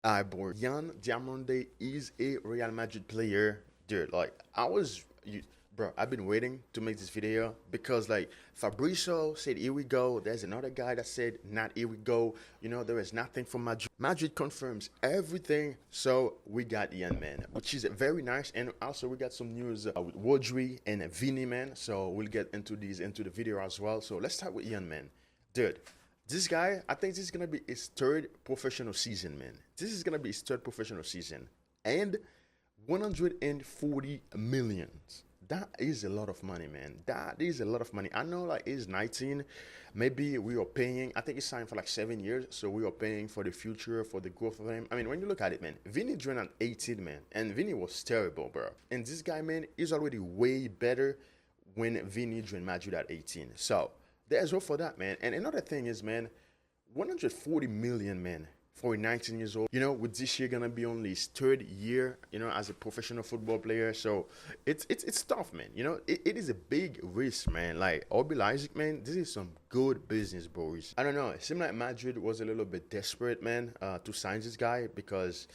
Boy. Yan Diamande is a Real Madrid player. Dude, like, bro, I've been waiting to make this video because, like, Fabrizio said, here we go. There's another guy that said, not here we go. There is nothing for Madrid. Madrid confirms everything. So we got Yan, man, which is very nice. And also, we got some news with Rodri and Vini, man. So we'll get into the video as well. So let's start with Yan, man. Dude, this guy, I think this is gonna be his third professional season, man. This is gonna be his third professional season, and 140 millions. That is a lot of money, man. That is a lot of money. I know, like, he's 19. Maybe we are paying. I think he signed for like 7 years, so we are paying for the future, for the growth of him. I mean, when you look at it, man, Vini joined at 18, man, and Vini was terrible, bro. And this guy, man, is already way better when Vini joined Madrid at 18. So there's hope for that, man. And another thing is, man, 140 million, man, for a 19 years old. With this year gonna be only his third year, as a professional football player. So it's tough, man. It is a big risk, man. Like RB Leipzig, man, this is some good business, boys. I don't know. It seemed like Madrid was a little bit desperate, man, to sign this guy because,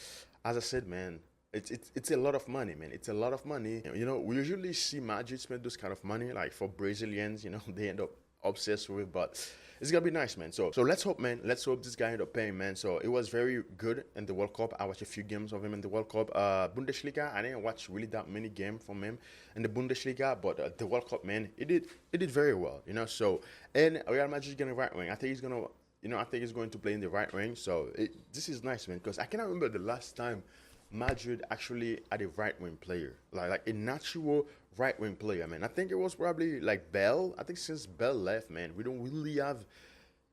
as I said, man, it's a lot of money, man. It's a lot of money. We usually see Madrid spend this kind of money, like for Brazilians. They end up obsessed with, but it's gonna be nice, man. So let's hope, man. Let's hope this guy end up paying, man. So it was very good in the World Cup. I watched a few games of him in the World Cup. Bundesliga, I didn't watch really that many games from him in the Bundesliga, but the World Cup, man, it did very well, So, and Real Madrid getting right wing. I think he's gonna, I think he's going to play in the right wing. So this is nice, man, because I cannot remember the last time Madrid actually had a right wing player, like a natural right wing player, man. I think it was probably like Bell. I think since Bell left, man, we don't really have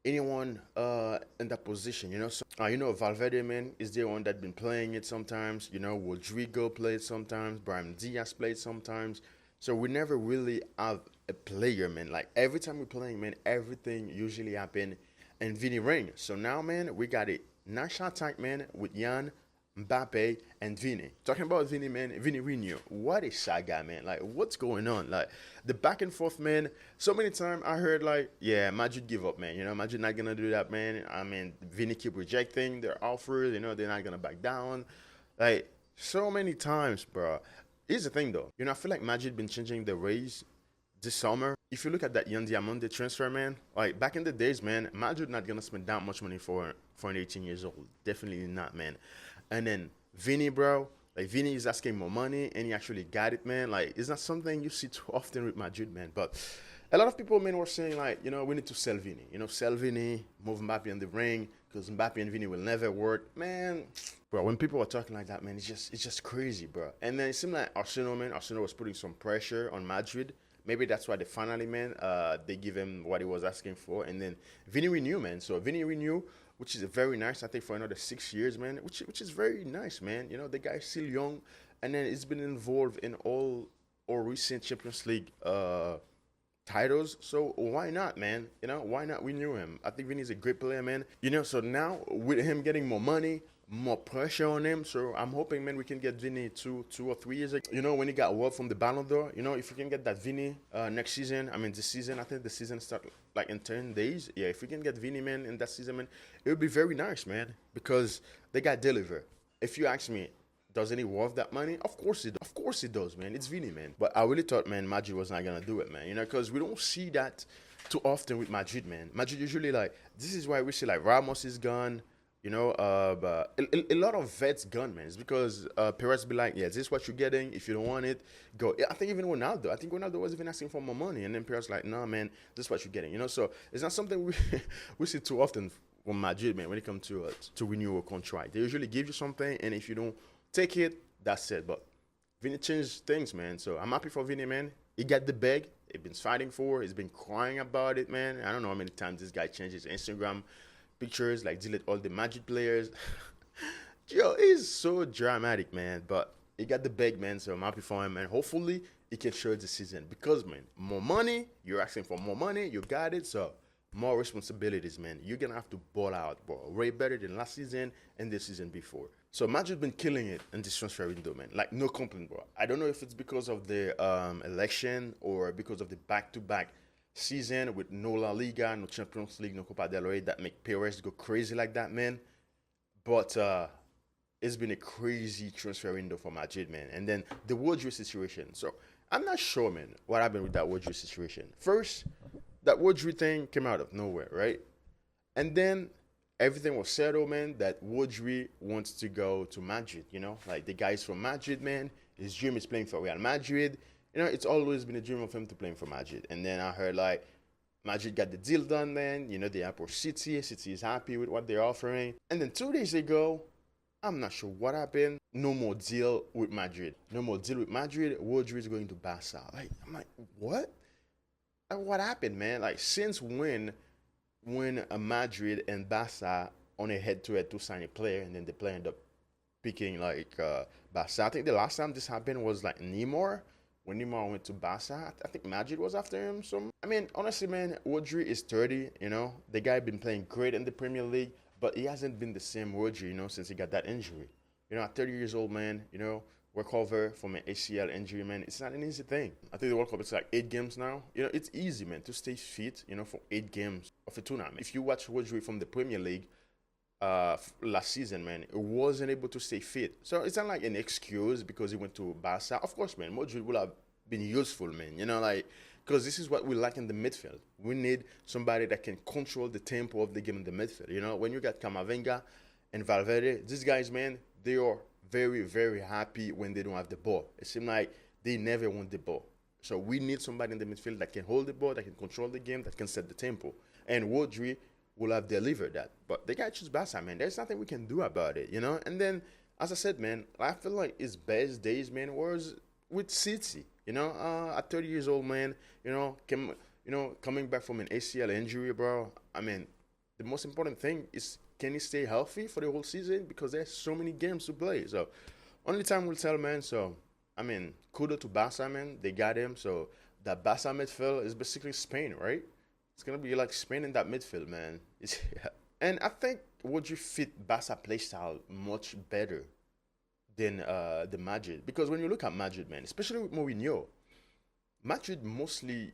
anyone in that position, So Valverde, man, is the one that been playing it sometimes. Rodrigo played sometimes. Brahim Diaz played sometimes. So we never really have a player, man. Like every time we're playing, man, everything usually happen in Vini Renew. So now, man, we got a national attack, man, with Yan, Mbappe, and Vini. Talking about Vini, man, Vini Renew. What a saga, man. Like, what's going on? Like, the back and forth, man. So many times I heard, like, yeah, Madrid give up, man. Madrid not going to do that, man. I mean, Vini keep rejecting their offers. They're not going to back down. Like, so many times, bro. Here's the thing, though. I feel like Madrid been changing the ways this summer. If you look at that Yan Diamande transfer, man, like, back in the days, man, Madrid not going to spend that much money for an 18 years old. Definitely not, man. And then Vini, bro, like Vini is asking more money, and he actually got it, man. Like, it's not something you see too often with Madrid, man. But a lot of people, man, were saying, like, we need to sell Vini. Sell Vini, move Mbappe in the ring, because Mbappe and Vini will never work, man. Bro, when people are talking like that, man, it's just crazy, bro. And then it seemed like Arsenal was putting some pressure on Madrid. Maybe that's why they finally, man, they give him what he was asking for. And then Vini Renew, man. So Vini Renew, which is very nice, I think, for another 6 years, man, which is very nice, man. The guy's still young, and then he's been involved in all recent Champions League titles. So why not, man? Why not renew him? I think Vinny's a great player, man. So now with him getting more money, more pressure on him. So I'm hoping, man, we can get Vini 2 or 3 years ago. When he got award from the Ballon d'Or, if we can get that Vini next season, I mean, this season, I think the season start like in 10 days. Yeah, if we can get Vini, man, in that season, man, it would be very nice, man, because they got deliver. If you ask me, doesn't he worth that money? Of course he does. Of course he does, man. It's Vini, man. But I really thought, man, Madrid was not going to do it, man. Because we don't see that too often with Madrid, man. Madrid usually, like, this is why we see, like, Ramos is gone. But a lot of vets gone, man. It's because Perez be like, yeah, this is what you're getting. If you don't want it, go. I think even Ronaldo. I think Ronaldo was even asking for more money, and then Perez like, nah, man, this is what you're getting. So it's not something we see too often from Madrid, man. When it comes to renew a contract, they usually give you something, and if you don't take it, that's it. But Vini changed things, man. So I'm happy for Vini, man. He got the bag. He's been fighting for. He's been crying about it, man. I don't know how many times this guy changed his Instagram pictures, like delete all the Magic players. Yo, he's so dramatic, man. But he got the bag, man. So I'm happy for him, man. Hopefully, he can show it this season. Because, man, more money. You're asking for more money. You got it. So more responsibilities, man. You're going to have to ball out, bro. Way better than last season and the season before. So Madrid been killing it in this transfer window, man. Like, no complaint, bro. I don't know if it's because of the election or because of the back-to-back season with no La Liga, no Champions League, no Copa del Rey that make Perez go crazy like that, man. But it's been a crazy transfer window for Madrid, man. And then the Rodri situation. So I'm not sure, man, what happened with that Rodri situation. First, that Rodri thing came out of nowhere, right? And then everything was settled, man, that Rodri wants to go to Madrid, Like the guy's from Madrid, man. His dream is playing for Real Madrid. It's always been a dream of him to playing for Madrid. And then I heard like Madrid got the deal done, man. They approached City. City is happy with what they're offering. And then 2 days ago, I'm not sure what happened. No more deal with Madrid. No more deal with Madrid. Rodri is going to Barca. Like, I'm like, what? Like, what happened, man? Like, since when Madrid and Barca on a head-to-head to sign a player, and then the player ended up picking like Barca. I think the last time this happened was like Neymar. When Neymar went to Barca, I think Madrid was after him. So, I mean, honestly, man, Rodri is 30, The guy been playing great in the Premier League, but he hasn't been the same Rodri, since he got that injury. At 30 years old, man, recover from an ACL injury, man, it's not an easy thing. I think the World Cup is like 8 games now. It's easy, man, to stay fit, for 8 games of a tournament. If you watch Rodri from the Premier League, last season, man, he wasn't able to stay fit. So it's not like an excuse because he went to Barca. Of course, man, Madrid would have been useful, man. Because this is what we lack in the midfield. We need somebody that can control the tempo of the game in the midfield. When you got Camavinga and Valverde, these guys, man, they are very, very happy when they don't have the ball. It seems like they never want the ball. So we need somebody in the midfield that can hold the ball, that can control the game, that can set the tempo. And Rodri will have delivered that. But they got to choose Barca, man. There's nothing we can do about it, And then, as I said, man, I feel like his best days, man, was with City. At 30 years old, man, coming back from an ACL injury, bro. I mean, the most important thing is, can he stay healthy for the whole season? Because there's so many games to play. So, only time will tell, man. So, I mean, kudos to Barca, man. They got him. So, that Barca midfield is basically Spain, right? It's going to be like Spain in that midfield, man. And I think Rodri fit Barca playstyle much better than the Madrid. Because when you look at Madrid, man, especially with Mourinho, Madrid mostly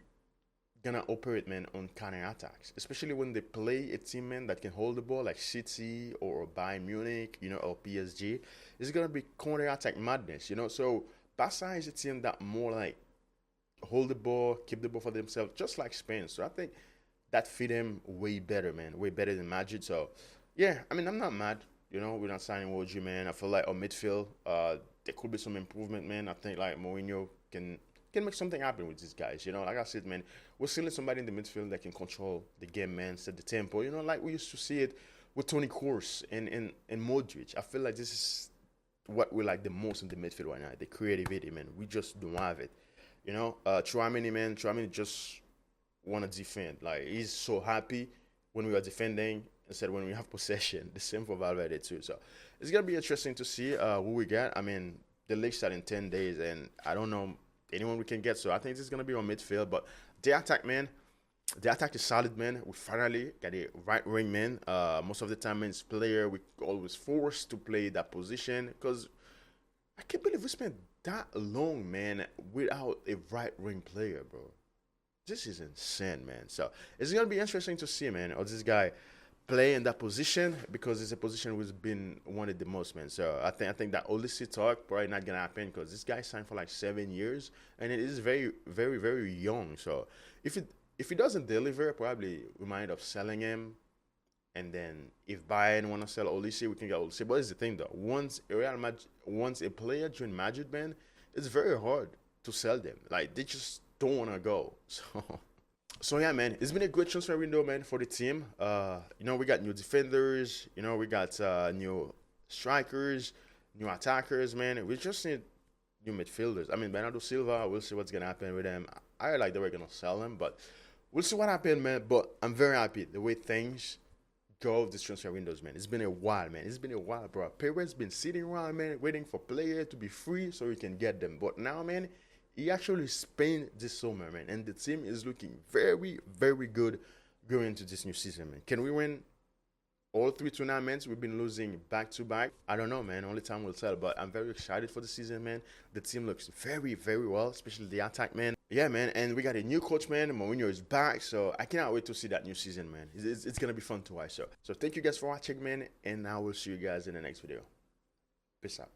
gonna operate, man, on counter attacks. Especially when they play a team, man, that can hold the ball like City or Bayern Munich, or PSG. It's gonna be counter attack madness, So Barca is a team that more like hold the ball, keep the ball for themselves, just like Spain. So I think that fit him way better, man. Way better than Madrid. So, yeah, I mean, I'm not mad. We're not signing Rodri, man. I feel like on midfield, there could be some improvement, man. I think, like, Mourinho can make something happen with these guys. Like I said, man, we're still somebody in the midfield that can control the game, man, set the tempo. Like we used to see it with Toni Kroos and Modric. I feel like this is what we like the most in the midfield right now, the creativity, man. We just don't have it. Tchouaméni, man, just want to defend. Like, he's so happy when we are defending instead when we have possession. The same for Valverde too. So it's gonna be interesting to see who we get. I mean, the league starts in 10 days, and I don't know anyone we can get. So I think this is gonna be on midfield. But the attack, man, the attack is solid, man. We finally got a right wing, man. Most of the time, man, it's player we always forced to play that position because I can't believe we spent that long, man, without a right wing player, bro. This is insane, man. So it's gonna be interesting to see, man, how this guy play in that position because it's a position who's been wanted the most, man. So I think that Olise talk probably not gonna happen because this guy signed for like 7 years and it is very, very, very young. So if he doesn't deliver, probably we might end up selling him. And then if Bayern want to sell Olise, we can get Olise. But here's the thing, though. Once a player join Madrid, man, it's very hard to sell them. Like, they just don't want to go. So yeah, man, it's been a great transfer window, man, for the team. We got new defenders. We got new strikers, new attackers, man. We just need new midfielders. I mean, Bernardo Silva, we'll see what's going to happen with him. I like that we're going to sell him, but we'll see what happens, man. But I'm very happy the way things go of this transfer windows, man. It's been a while, man. It's been a while, bro. Perez been sitting around, man, waiting for players to be free so he can get them. But now, man, he actually spent this summer, man, and the team is looking very, very good going into this new season, man. Can we win all 3 tournaments? We've been losing back-to-back. I don't know, man. Only time will tell, but I'm very excited for the season, man. The team looks very, very well, especially the attack, man. Yeah, man, and we got a new coach, man. Mourinho is back, so I cannot wait to see that new season, man. It's going to be fun to watch. So thank you guys for watching, man, and I will see you guys in the next video. Peace out.